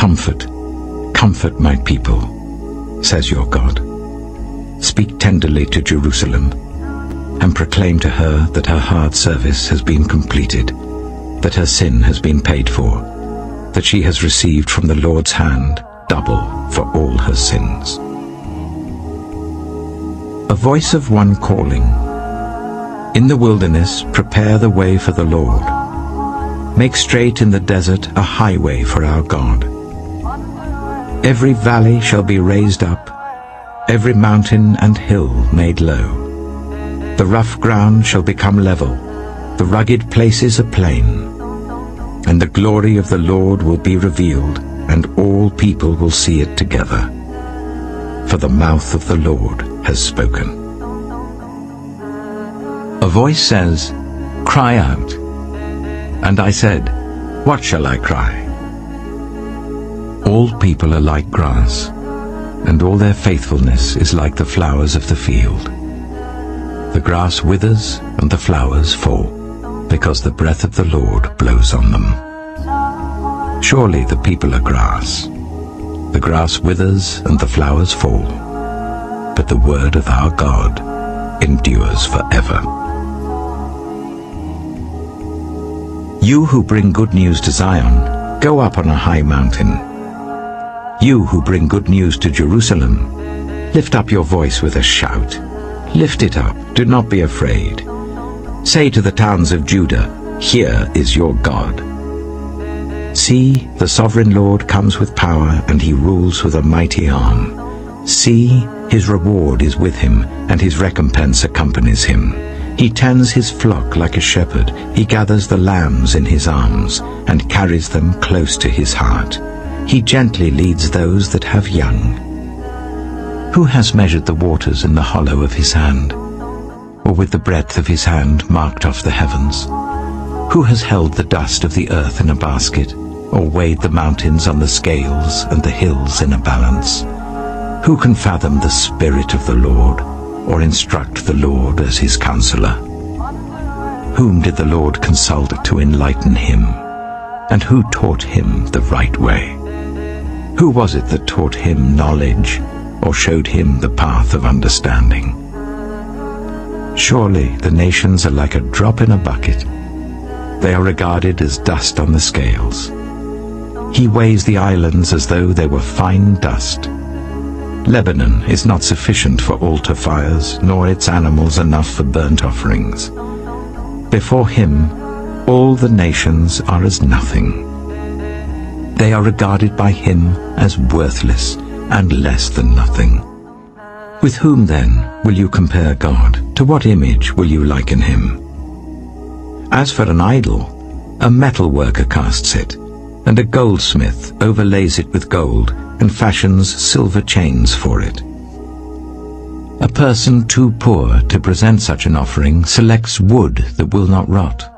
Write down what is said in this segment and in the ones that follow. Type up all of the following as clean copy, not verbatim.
Comfort, comfort my people, says your God. Speak tenderly to Jerusalem, and proclaim to her that her hard service has been completed, that her sin has been paid for, that she has received from the Lord's hand double for all her sins. A voice of one calling, in the wilderness prepare the way for the Lord. Make straight in the desert a highway for our God. Every valley shall be raised up, every mountain and hill made low. The rough ground shall become level, the rugged places a plain. And the glory of the Lord will be revealed, and all people will see it together. For the mouth of the Lord has spoken. A voice says, "Cry out." And I said, "What shall I cry?" All people are like grass, and all their faithfulness is like the flowers of the field. The grass withers and the flowers fall, because the breath of the Lord blows on them. Surely the people are grass. The grass withers and the flowers fall, but the word of our God endures forever. You who bring good news to Zion, go up on a high mountain. You who bring good news to Jerusalem, lift up your voice with a shout. Lift it up, do not be afraid. Say to the towns of Judah, "Here is your God." See, the sovereign Lord comes with power, and he rules with a mighty arm. See, his reward is with him, and his recompense accompanies him. He tends his flock like a shepherd. He gathers the lambs in his arms, and carries them close to his heart. He gently leads those that have young. Who has measured the waters in the hollow of his hand, or with the breadth of his hand marked off the heavens? Who has held the dust of the earth in a basket, or weighed the mountains on the scales and the hills in a balance? Who can fathom the Spirit of the Lord, or instruct the Lord as his counselor? Whom did the Lord consult to enlighten him? And who taught him the right way? Who was it that taught him knowledge, or showed him the path of understanding? Surely the nations are like a drop in a bucket. They are regarded as dust on the scales. He weighs the islands as though they were fine dust. Lebanon is not sufficient for altar fires, nor its animals enough for burnt offerings. Before him, all the nations are as nothing. They are regarded by him as worthless and less than nothing. With whom then will you compare God? To what image will you liken him? As for an idol, a metal worker casts it, and a goldsmith overlays it with gold and fashions silver chains for it. A person too poor to present such an offering selects wood that will not rot.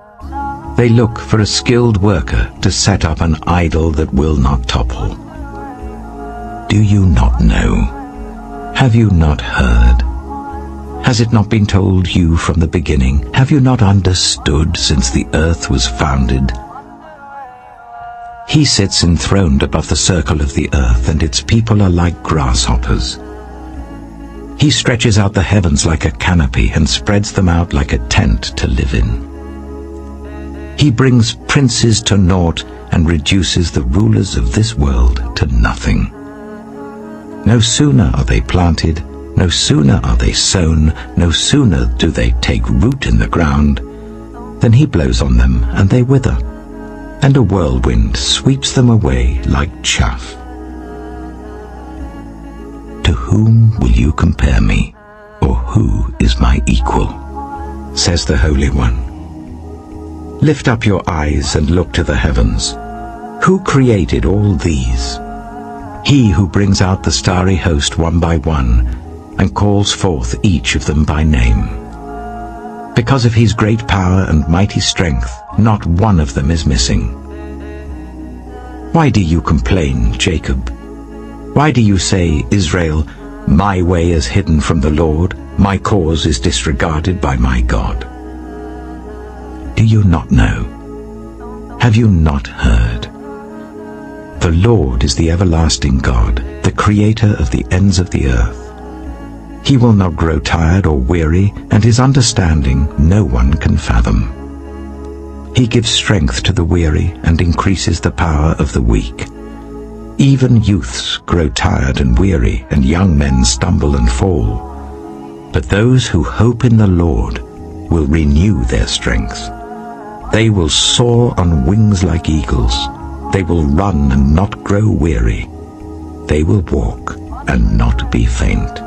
They look for a skilled worker to set up an idol that will not topple. Do you not know? Have you not heard? Has it not been told you from the beginning? Have you not understood since the earth was founded? He sits enthroned above the circle of the earth, and its people are like grasshoppers. He stretches out the heavens like a canopy and spreads them out like a tent to live in. He brings princes to naught and reduces the rulers of this world to nothing. No sooner are they planted, no sooner are they sown, no sooner do they take root in the ground, than he blows on them and they wither, and a whirlwind sweeps them away like chaff. To whom will you compare me, or who is my equal? Says the Holy One. Lift up your eyes and look to the heavens. Who created all these? He who brings out the starry host one by one, and calls forth each of them by name. Because of his great power and mighty strength, not one of them is missing. Why do you complain, Jacob? Why do you say, Israel, my way is hidden from the Lord, my cause is disregarded by my God? Do you not know? Have you not heard? The Lord is the everlasting God, the creator of the ends of the earth. He will not grow tired or weary, and his understanding no one can fathom. He gives strength to the weary and increases the power of the weak. Even youths grow tired and weary, and young men stumble and fall. But those who hope in the Lord will renew their strength. They will soar on wings like eagles. They will run and not grow weary. They will walk and not be faint.